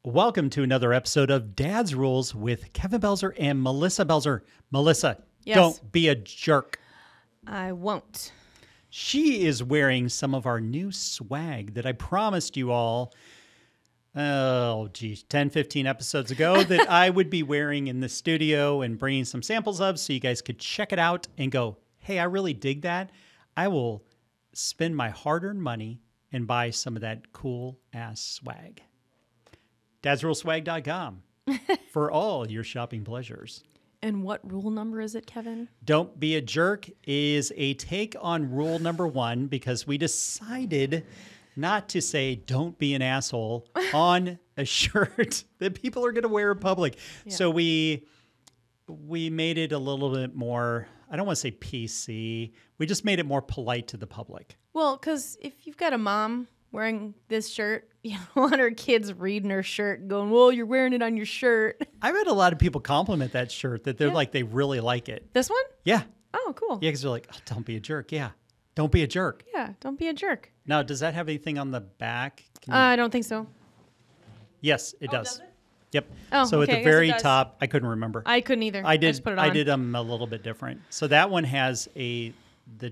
Welcome to another episode of Dad's Rules with Kevin Belzer and Melissa Belzer. Melissa, Yes. Don't be a jerk. I won't. She is wearing some of our new swag that I promised you all, 10, 15 episodes ago that I would be wearing in the studio and bringing some samples of so you guys could check it out and go, hey, I really dig that. I will spend my hard-earned money and buy some of that cool-ass swag. dadsruleswag.com for all your shopping pleasures. And what rule number is it, Kevin? Don't be a jerk is a take on rule number 1 because we decided not to say don't be an asshole on a shirt that people are going to wear in public. Yeah. So we made it a little bit more, I don't want to say PC. We just made it more polite to the public. Well, because if you've got a mom wearing this shirt, you don't want her kids reading her shirt and going, well, you're wearing it on your shirt. I've had a lot of people compliment that shirt, that they're like, they really like it. This one? Yeah. Oh, cool. Yeah, because they're like, oh, don't be a jerk. Yeah. Don't be a jerk. Yeah, don't be a jerk. Now, does that have anything on the back? I don't think so. Yes, it does. Does it? Yep. Oh, so okay, at the very top, I couldn't remember. I couldn't either. I just put it on. I did them a little bit different. So that one has the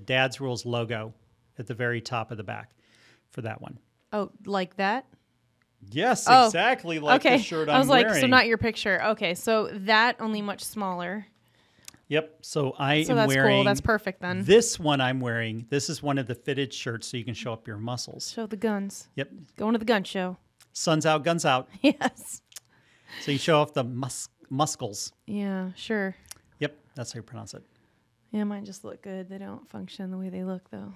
Dad's Rules logo at the very top of the back for that one. Oh, like that? Yes, exactly like the shirt I'm wearing. I was like, so not your picture. Okay, so that only much smaller. Yep. So I So am that's wearing. cool. That's perfect then. This one I'm wearing. This is one of the fitted shirts, so you can show up your muscles. Show the guns. Yep. Going to the gun show. Sun's out, guns out. Yes. So you show off the muscles. Yeah, sure. Yep, that's how you pronounce it. Yeah, mine just look good. They don't function the way they look, though.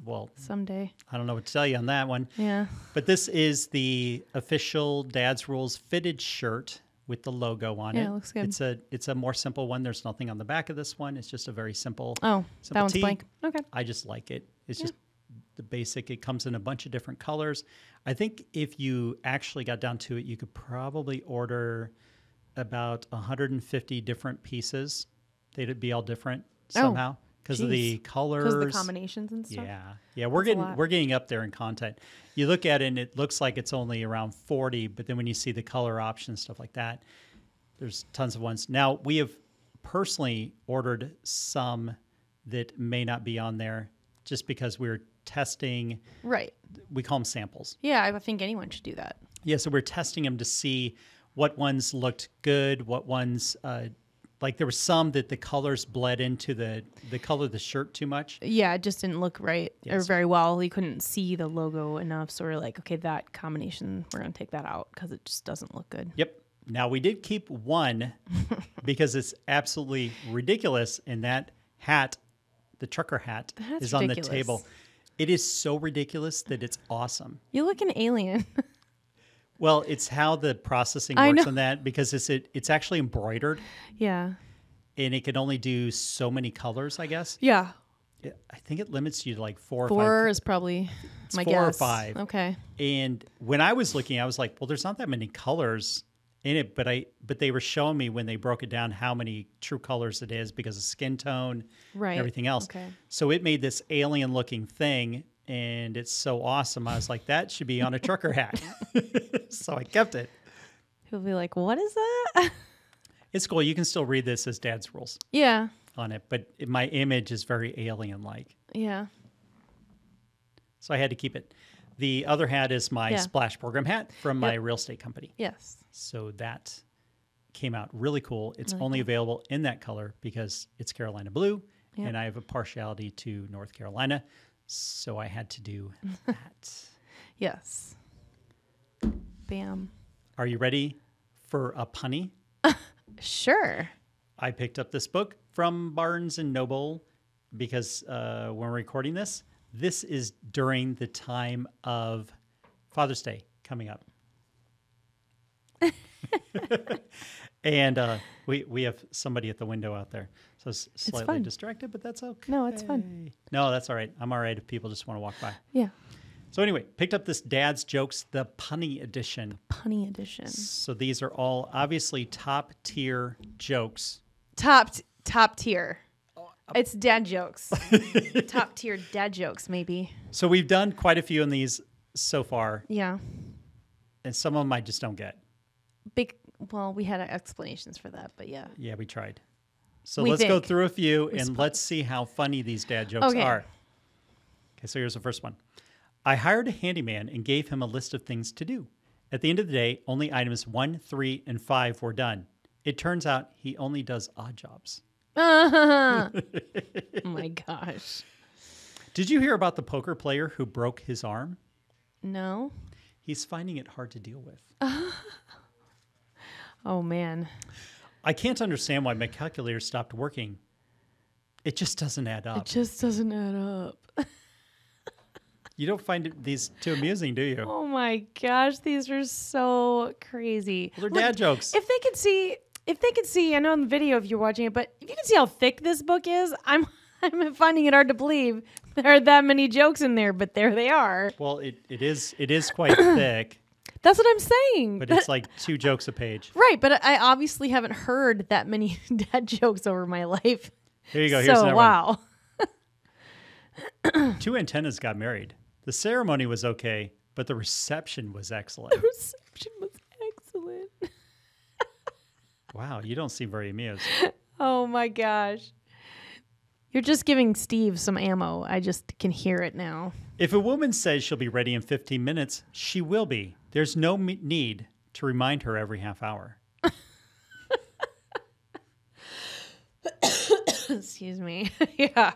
Well, Someday. I don't know what to tell you on that one. Yeah. But this is the official Dad's Rules fitted shirt with the logo on it. Yeah, it looks good. It's a more simple one. There's nothing on the back of this one. It's just a very simple. Oh, that one's tee. blank. Okay. I just like it. It's just the basic. It comes in a bunch of different colors. I think if you actually got down to it, you could probably order about 150 different pieces. They'd be all different somehow. Because of the colors. Because of the combinations and stuff. Yeah. We're getting up there in content. You look at it and it looks like it's only around 40, but then when you see the color options, stuff like that, there's tons of ones. Now, we have personally ordered some that may not be on there just because we're testing. Right. We call them samples. Yeah, I think anyone should do that. Yeah, so we're testing them to see what ones looked good, what ones like there were some that the colors bled into the color of the shirt too much. Yeah, it just didn't look right or Yes. very well. You couldn't see the logo enough. So we're like, okay, that combination, we're going to take that out because it just doesn't look good. Yep. Now, we did keep one because it's absolutely ridiculous. And that hat, the trucker hat, That's is on the ridiculous. table. It is so ridiculous that it's awesome. You look an alien. Well, it's how the processing I works know. on that because it's actually embroidered Yeah. and it can only do so many colors, I guess. Yeah. I think it limits you to like 4 or 5. 4 is probably my guess. 4 or 5. Okay. And when I was looking, I was like, well, there's not that many colors in it, but they were showing me when they broke it down how many true colors it is because of skin tone Right. and everything else. Okay. So it made this alien looking thing and it's so awesome. I was like, that should be on a trucker hat. So I kept it. He'll be like, what is that? It's cool. You can still read this as Dad's Rules Yeah. on it, but my image is very alien-like. Yeah. So I had to keep it. The other hat is my Splash Program hat from my real estate company. Yes. So that came out really cool. It's only available in that color because it's Carolina blue, and I have a partiality to North Carolina, so I had to do that. Yes. Bam. Are you ready for a punny? Sure. I picked up this book from Barnes & Noble because when we're recording this is during the time of Father's Day coming up. And we have somebody at the window out there. So it's slightly fun. distracted, but that's okay. No, it's fun. No, that's all right. I'm all right if people just want to walk by. Yeah. So anyway, picked up this Dad's Jokes, the Punny Edition. Punny edition. So these are all obviously top tier jokes. Top tier. It's dad jokes. Top tier dad jokes, maybe. So we've done quite a few in these so far. Yeah. And some of them I just don't get. Well, we had explanations for that, but yeah. Yeah, we tried. So let's go through a few and let's see how funny these dad jokes are. Okay, so here's the first one. I hired a handyman and gave him a list of things to do. At the end of the day, only items 1, 3, and 5 were done. It turns out he only does odd jobs. Oh my gosh. Did you hear about the poker player who broke his arm? No. He's finding it hard to deal with. Oh, man. I can't understand why my calculator stopped working. It just doesn't add up. It just doesn't add up. You don't find these too amusing, do you? Oh my gosh, these are so crazy. Well, they're dad jokes. If they could see, I know in the video if you're watching it, but if you can see how thick this book is, I'm finding it hard to believe there are that many jokes in there, but there they are. Well, it is quite thick. That's what I'm saying. But it's like 2 jokes a page. Right, but I obviously haven't heard that many dad jokes over my life. Here you go. Here's another wow. one. 2 antennas got married. The ceremony was okay, but the reception was excellent. The reception was excellent. Wow, you don't seem very amused. Oh my gosh. You're just giving Steve some ammo. I just can hear it now. If a woman says she'll be ready in 15 minutes, she will be. There's no need to remind her every half hour. Excuse me. Yeah.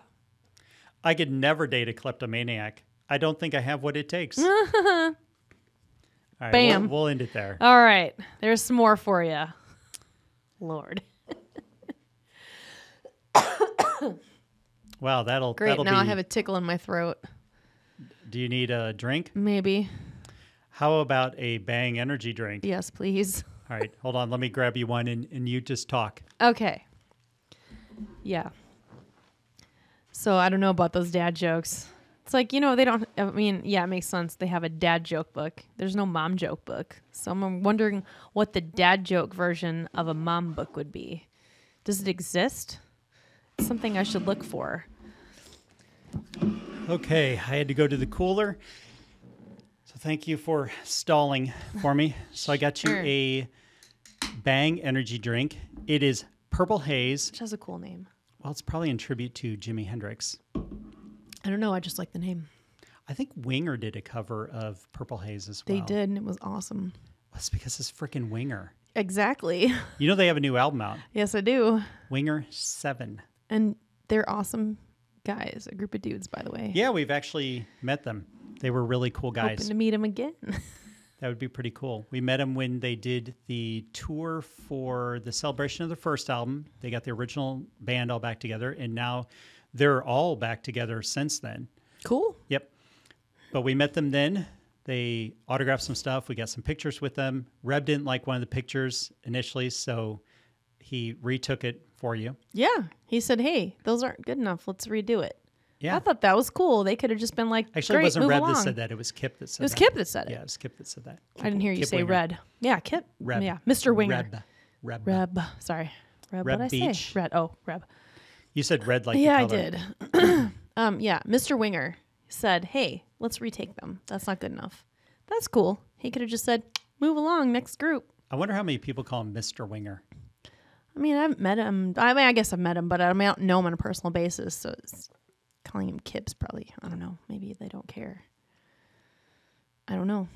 I could never date a kleptomaniac. I don't think I have what it takes. All right, Bam. We'll end it there. All right. There's some more for you. Lord. Wow, that'll Great. that'll Now be. I have a tickle in my throat. Do you need a drink? Maybe. How about a Bang energy drink? Yes, please. All right, hold on. Let me grab you one and you just talk. Okay. Yeah. So I don't know about those dad jokes. It's like, they don't, I mean, yeah, it makes sense. They have a dad joke book. There's no mom joke book. So I'm wondering what the dad joke version of a mom book would be. Does it exist? It's something I should look for. Okay, I had to go to the cooler. So thank you for stalling for me. So I got you Sure. a Bang energy drink. It is Purple Haze. Which has a cool name. Well, it's probably in tribute to Jimi Hendrix. I don't know. I just like the name. I think Winger did a cover of Purple Haze as well. They did, and it was awesome. That's because it's freaking Winger. Exactly. You know they have a new album out, Yes, I do. Winger 7. And they're awesome guys, a group of dudes, by the way. Yeah, we've actually met them. They were really cool guys. Hoping to meet them again. That would be pretty cool. We met them when they did the tour for the celebration of the first album. They got the original band all back together, and now they're all back together since then. Cool. Yep. But we met them then. They autographed some stuff. We got some pictures with them. Reb didn't like one of the pictures initially, so he retook it for you. Yeah. He said, hey, those aren't good enough. Let's redo it. Yeah. I thought that was cool. They could have just been like, Actually, great, it wasn't move Reb along. that said that. It was Kip that said that. It was Kip that said it. Yeah, it was Kip that said that. I didn't hear you Kip say Winger. Red. Yeah, Kip. Reb. Yeah, Mr. Winger. Reb. Reb. Sorry. Reb, Reb what'd I Beach. say? Red. Oh, Reb. You said red like Yeah, I the color. did. Yeah, Mr. Winger said, hey, let's retake them. That's not good enough. That's cool. He could have just said, move along, next group. I wonder how many people call him Mr. Winger. I mean, I haven't met him. I mean, I guess I've met him, but I don't know him on a personal basis. So calling him Kip's probably, I don't know. Maybe they don't care. I don't know.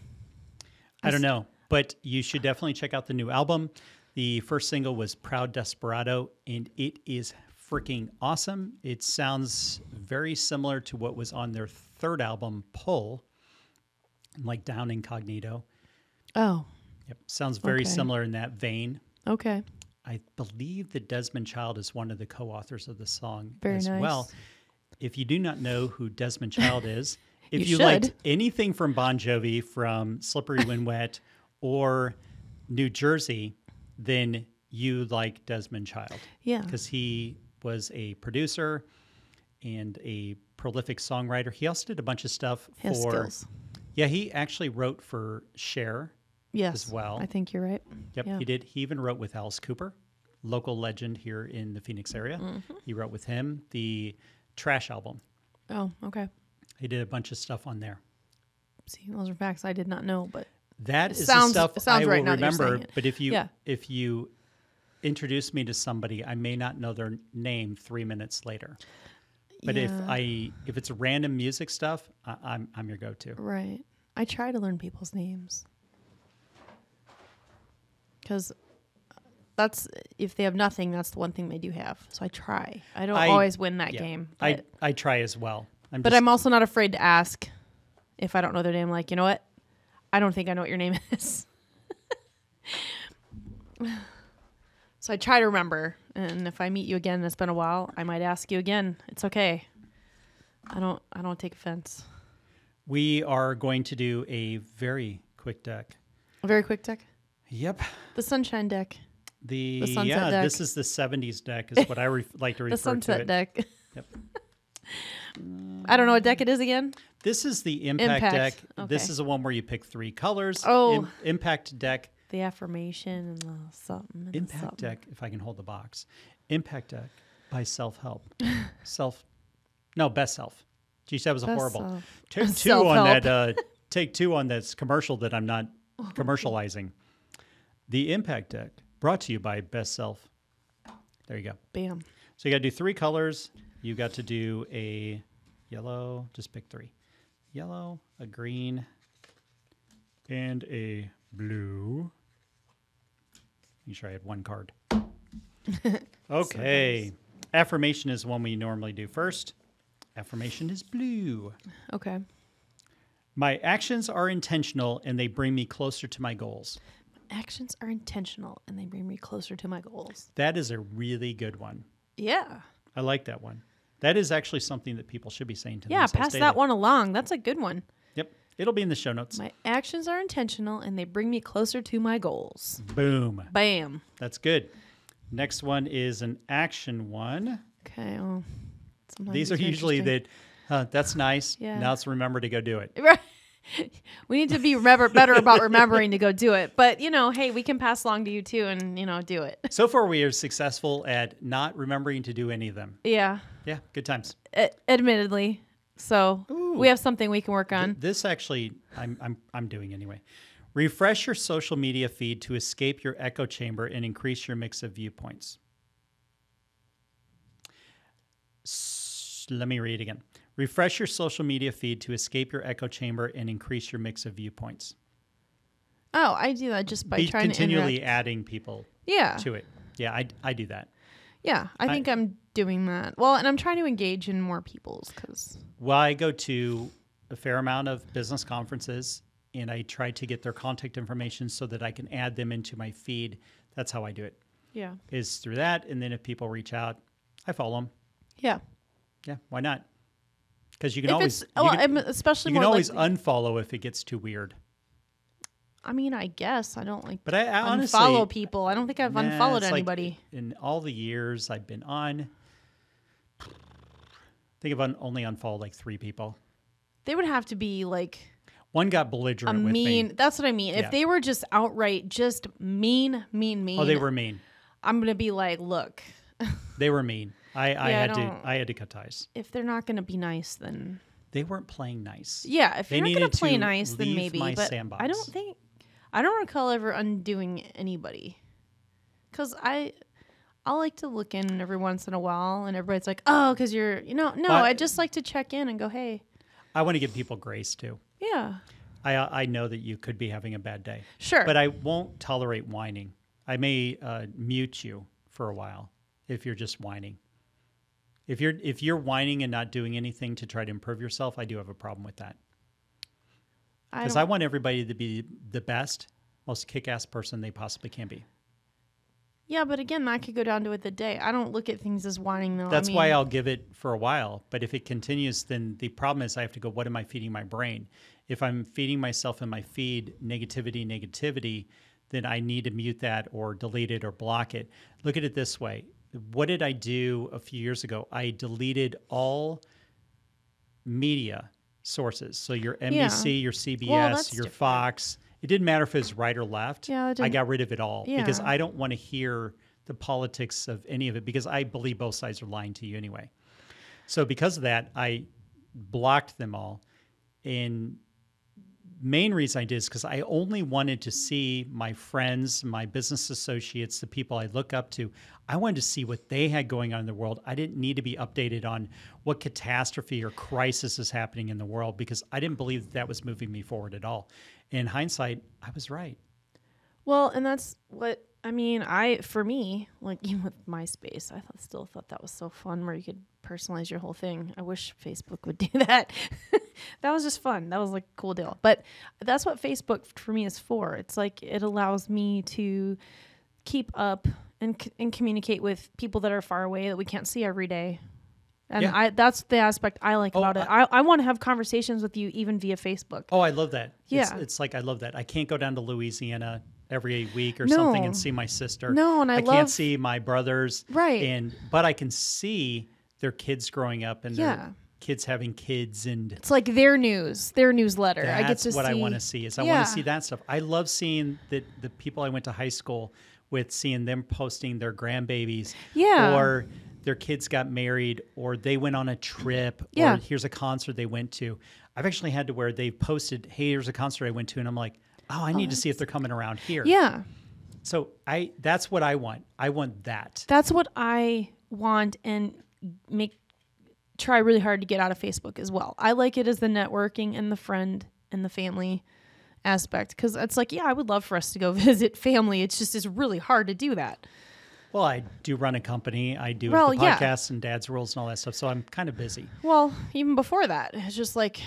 I don't know, but you should definitely check out the new album. The first single was Proud Desperado, and it is freaking awesome. It sounds very similar to what was on their third album, Pull, like Down Incognito. Oh, Yep, sounds very Okay. similar in that vein. okay. I believe that Desmond Child is one of the co-authors of the song Very as nice. well. If you do not know who Desmond Child is, if You you liked should. anything from Bon Jovi, from Slippery When Wet, or New Jersey, then you like Desmond Child. Yeah. Because he was a producer and a prolific songwriter. He also did a bunch of stuff He has for... skills. Yeah, he actually wrote for Cher. Yes. as well. I think you're right. Yep, Yeah. he did. He even wrote with Alice Cooper, local legend here in the Phoenix area. Mm-hmm. He wrote with him the Trash album. Oh, okay. He did a bunch of stuff on there. See, those are facts I did not know, but That is Sounds- the stuff it sounds I right will now that you're remember. saying it. But if you Yeah. if you introduce me to somebody, I may not know their name 3 minutes later. But Yeah. if it's random music stuff, I'm your go-to. Right. I try to learn people's names. Because that's, if they have nothing, that's the one thing they do have. So I try. I don't always win that game. But, I try as well. I'm also not afraid to ask if I don't know their name. Like, you know what? I don't think I know what your name is. So I try to remember. And if I meet you again and it's been a while, I might ask you again. It's okay. I don't take offense. We are going to do a very quick deck. A very quick deck. Yep. The sunshine deck. The sunset deck. This is the 70s deck is what I like to refer The sunset to it. deck. Yep. I don't know what deck it is again. This is the impact deck. Okay. This is the one where you pick 3 colors. Oh. Impact deck. The affirmation and the something. And Impact something. deck, if I can hold the box. Impact deck by self-help. Best self. Geez, that was a Best horrible. self. Take 2 Self-help. on that. Take 2 on this commercial that I'm not commercializing. The impact deck brought to you by Best Self. There you go. Bam. So you got to do 3 colors. You got to do a yellow. Just pick 3. Yellow, a green, and a blue. Make sure I had 1 card. Okay. Affirmation is one we normally do first. Affirmation is blue. Okay. My actions are intentional and they bring me closer to my goals. Actions are intentional and they bring me closer to my goals. That is a really good one. Yeah. I like that one. That is actually something that people should be saying to Yeah, themselves pass daily. that one along. That's a good one. Yep. It'll be in the show notes. My actions are intentional and they bring me closer to my goals. Boom. Bam. That's good. Next one is an action one. Okay. Well, sometimes These are these usually interesting. that's nice. Yeah. Now let's remember to go do it. Right. We need to be better about remembering to go do it. But, hey, we can pass along to you too and, do it. So far, we are successful at not remembering to do any of them. Yeah. Yeah, good times. Admittedly. So Ooh. we have something we can work on. This actually, I'm doing anyway. Refresh your social media feed to escape your echo chamber and increase your mix of viewpoints. Let me read it again. Refresh your social media feed to escape your echo chamber and increase your mix of viewpoints. Oh, I do that just by Be trying continually to interact. adding people Yeah. to it. Yeah, I do that. Yeah, I think I'm doing that. Well, and I'm trying to engage in more people's because. Well, I go to a fair amount of business conferences and I try to get their contact information so that I can add them into my feed. That's how I do it, Yeah. is through that. And then if people reach out, I follow them. Yeah. Yeah, why not? Because you can If always, it's, well, I'm especially you can more always likely- unfollow if it gets too weird. I mean, I guess I don't like. But I honestly unfollow people. I don't think I've Nah, unfollowed it's like anybody. in all the years I've been on. I think I've only unfollowed like 3 people. They would have to be like One got a belligerent with mean. me. That's what I mean. Yeah. If they were just outright just mean. Oh, they were mean. I'm gonna be like, look, They were mean. I had don't- to cut ties. if they're not gonna be nice, then They weren't playing nice. yeah. If They you're not gonna needed play to nice, then leave maybe. my But sandbox. I don't recall ever undoing anybody, because I like to look in every once in a while, and everybody's like, oh, because you're, no. Well, I just like to check in and go, hey, I want to give people grace too. yeah, I know that you could be having a bad day, sure, but I won't tolerate whining. I may mute you for a while if you're just whining. If you're whining and not doing anything to try to improve yourself, I do have a problem with that. Because I want everybody to be the best, most kick-ass person they possibly can be. Yeah, but again, that could go down to the day. I don't look at things as whining, though. That's why I'll give it for a while. But if it continues, then the problem is I have to go, what am I feeding my brain? If I'm feeding myself in my feed negativity, then I need to mute that or delete it or block it. Look at it this way. What did I do a few years ago? I deleted all media sources. So your NBC, your CBS, that's your different. Fox. It didn't matter if it was right or left. Yeah, I got rid of it all because Yeah. I don't want to hear the politics of any of it because I believe both sides are lying to you anyway. So because of that, I blocked them all. And main reason I did is because I only wanted to see my friends, my business associates, the people I look up to. I wanted to see what they had going on in the world. I didn't need to be updated on what catastrophe or crisis is happening in the world because I didn't believe that, that was moving me forward at all. In hindsight, I was right. Well, and that's what for me, like even with MySpace, still thought that was so fun where you could personalize your whole thing. I wish Facebook would do that. That was just fun. That was like a cool deal. But that's what Facebook for me is for. It's like it allows me to keep up and communicate with people that are far away that we can't see every day. And that's the aspect I like about it. I want to have conversations with you even via Facebook. Oh, I love that. Yeah. It's like I love that. I can't go down to Louisiana every week or something and see my sister. No, and I can't see my brothers. Right. But I can see their kids growing up and their kids having kids, and it's like their newsletter. That's I get to what see. I want to see. I want to see that stuff. I love seeing the people I went to high school with, seeing them posting their grandbabies, or their kids got married, or they went on a trip, or here's a concert they went to. I've actually had to where they posted, hey, here's a concert I went to, and I'm like, oh, I need to see if they're coming around here. Yeah. So that's what I want. I want that. That's what I want, and try really hard to get out of Facebook as well. I like it as the networking and the friend and the family aspect, because it's like, I would love for us to go visit family. It's really hard to do that. Well, I do run a company. I do the podcasts and Dad's Rules and all that stuff. So I'm kind of busy. Well, even before that, it's just like,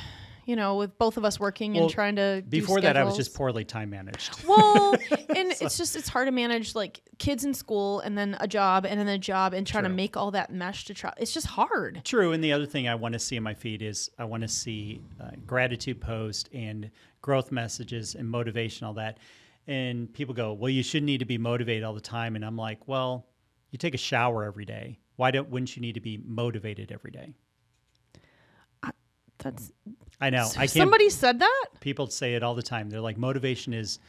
with both of us working and trying to before that, I was just poorly time managed. Well, and it's hard to manage like kids in school and then a job and then a job and trying to make all that mesh to try. It's just hard. True. And the other thing I want to see in my feed is I want to see gratitude posts and growth messages and motivation, all that. And people go, well, you shouldn't need to be motivated all the time. And I'm like, well, you take a shower every day. Wouldn't you need to be motivated every day? I know. Somebody said that? People say it all the time. They're like, motivation is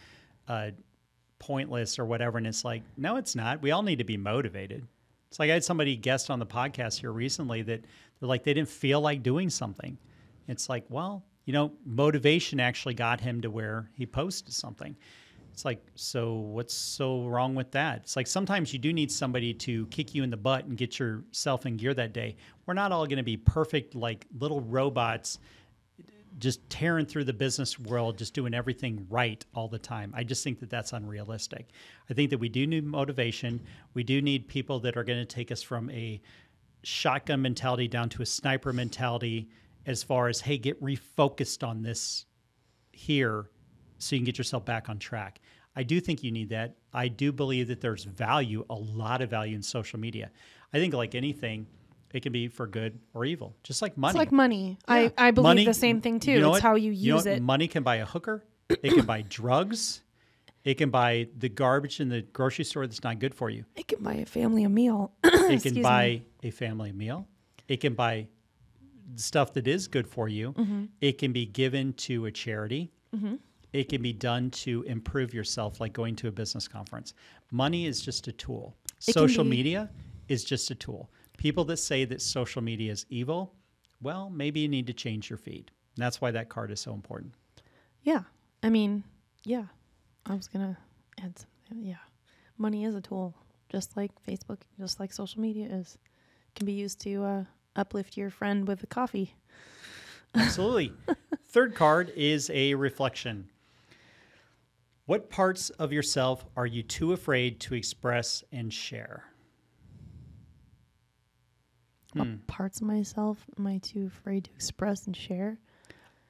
pointless or whatever. And it's like, no, it's not. We all need to be motivated. It's like I had somebody guest on the podcast here recently that they're like, they didn't feel like doing something. It's like, well, motivation actually got him to where he posted something. It's like, so what's so wrong with that? It's like sometimes you do need somebody to kick you in the butt and get yourself in gear that day. We're not all going to be perfect, like little robots just tearing through the business world, just doing everything right all the time. I just think that that's unrealistic. I think that we do need motivation. We do need people that are going to take us from a shotgun mentality down to a sniper mentality as far as, hey, get refocused on this here so you can get yourself back on track. I do think you need that. I do believe that there's value, a lot of value in social media. I think like anything, it can be for good or evil, just like money. It's like money. Yeah. I believe money, the same thing too. It's how you use it. Money can buy a hooker. It can buy drugs. It can buy the garbage in the grocery store that's not good for you. It can buy a family a meal. It can buy a family a meal. It can buy stuff that is good for you. Mm-hmm. It can be given to a charity. Mm-hmm. It can be done to improve yourself, like going to a business conference. Money is just a tool. Social media is just a tool. People that say that social media is evil, well, maybe you need to change your feed. And that's why that card is so important. Yeah. I mean, yeah. I was going to add something. Yeah. Money is a tool, just like Facebook, just like social media is. It can be used to uplift your friend with a coffee. Absolutely. Third card is a reflection. What parts of yourself are you too afraid to express and share? What parts of myself am I too afraid to express and share?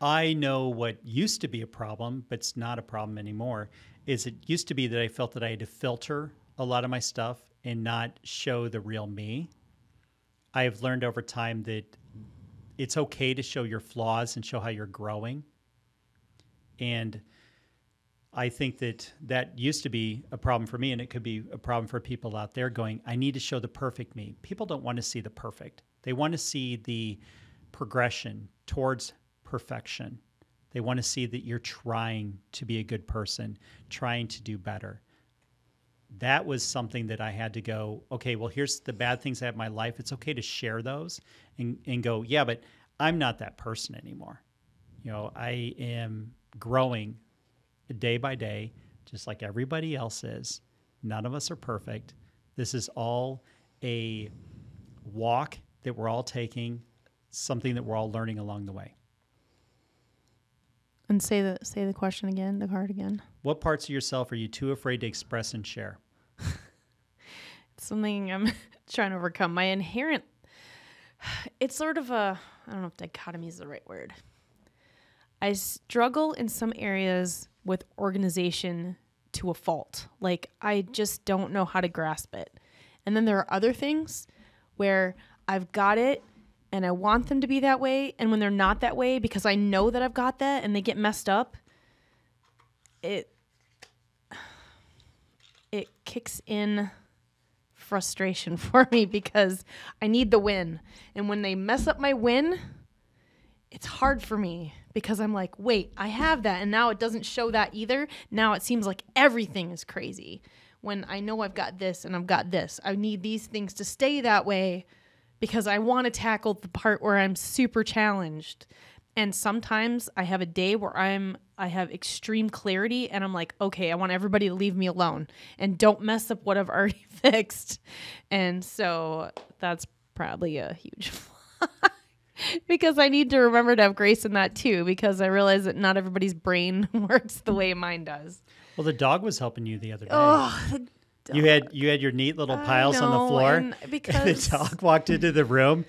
I know what used to be a problem, but it's not a problem anymore, is it used to be that I felt that I had to filter a lot of my stuff and not show the real me. I've learned over time that it's okay to show your flaws and show how you're growing. And I think that used to be a problem for me, and it could be a problem for people out there going, I need to show the perfect me. People don't want to see the perfect. They want to see the progression towards perfection. They want to see that you're trying to be a good person, trying to do better. That was something that I had to go, okay, well, here's the bad things I have in my life. It's okay to share those and go, yeah, but I'm not that person anymore. I am growing day by day, just like everybody else is. None of us are perfect. This is all a walk that we're all taking, something that we're all learning along the way. And say the question again, the card again. What parts of yourself are you too afraid to express and share? It's something I'm trying to overcome. My inherent, it's sort of a, I don't know if dichotomy is the right word. I struggle in some areas with organization to a fault. Like, I just don't know how to grasp it. And then there are other things where I've got it and I want them to be that way. And when they're not that way, because I know that I've got that and they get messed up, it kicks in frustration for me because I need the win. And when they mess up my win, it's hard for me because I'm like, wait, I have that. And now it doesn't show that either. Now it seems like everything is crazy when I know I've got this and I've got this. I need these things to stay that way because I want to tackle the part where I'm super challenged. And sometimes I have a day where I have extreme clarity and I'm like, okay, I want everybody to leave me alone and don't mess up what I've already fixed. And so that's probably a huge flaw because I need to remember to have grace in that too, because I realize that not everybody's brain works the way mine does. Well, the dog was helping you the other day. Oh, you had your neat little piles on the floor. And because the dog walked into the room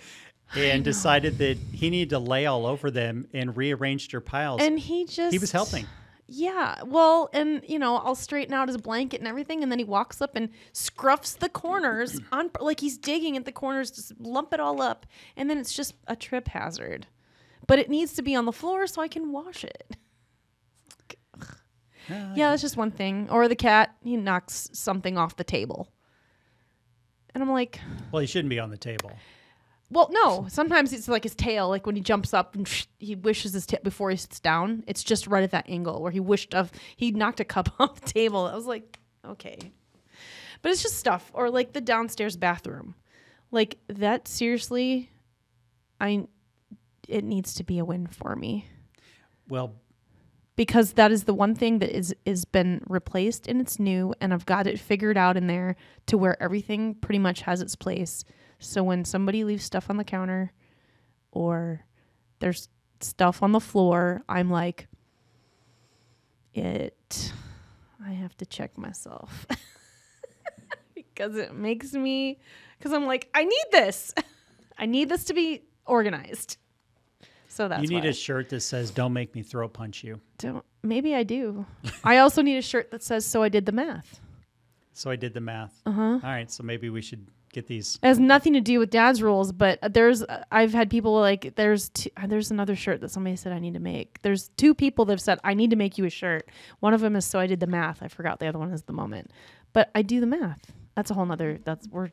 and decided that he needed to lay all over them and rearranged your piles. And he was helping. Yeah. Well, and I'll straighten out his blanket and everything. And then he walks up and scruffs the corners on, like he's digging at the corners to lump it all up. And then it's just a trip hazard, but it needs to be on the floor so I can wash it. Yeah, that's just one thing. Or the cat, he knocks something off the table. And I'm like, well, he shouldn't be on the table. Well, no. Sometimes it's like his tail, like when he jumps up and he wishes his tail before he sits down. It's just right at that angle where he knocked a cup off the table. I was like, okay. But it's just stuff. Or like the downstairs bathroom. Like that, seriously, it needs to be a win for me. Well, because that is the one thing that is been replaced and it's new and I've got it figured out in there to where everything pretty much has its place. So when somebody leaves stuff on the counter or there's stuff on the floor, I'm like, I have to check myself because it makes me, because I'm like, I need this. I need this to be organized. So that's you need a shirt that says, "Don't make me throat punch you." Maybe I do. I also need a shirt that says, "So I did the math." So I did the math. Uh-huh. All right. So maybe we should get these. It has nothing to do with Dad's rules, but I've had people like, there's another shirt that somebody said I need to make. There's two people that have said, I need to make you a shirt. One of them is, "So I did the math." I forgot the other one is the moment, but I do the math. That's a whole nother, we're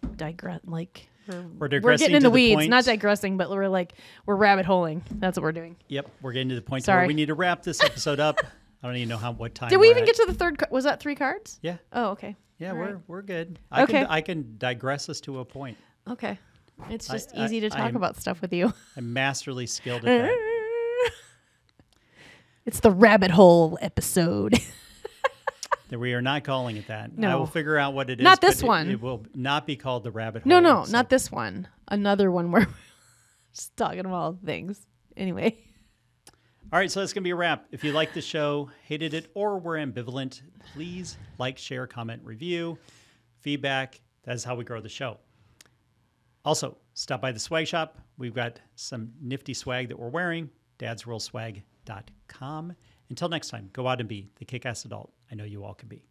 getting in the weeds, not digressing, but we're rabbit holing. That's what we're doing. Yep. We're getting to the point where we need to wrap this episode up. I don't even know what time. Did we even get to the third? Was that 3 cards? Yeah. Oh, okay. Yeah, we're good. Okay. I can digress us to a point. Okay. It's just easy to talk about stuff with you. I'm masterly skilled at that. It's the rabbit hole episode. We are not calling it that. No. I will figure out what it is. Not this one. It will not be called the rabbit hole. No, not this one. Another one where we're just talking about things. Anyway. All right, so that's going to be a wrap. If you like the show, hated it, or were ambivalent, please like, share, comment, review, feedback. That is how we grow the show. Also, stop by the swag shop. We've got some nifty swag that we're wearing, dadsworldswag.com. Until next time, go out and be the kick-ass adult I know you all can be.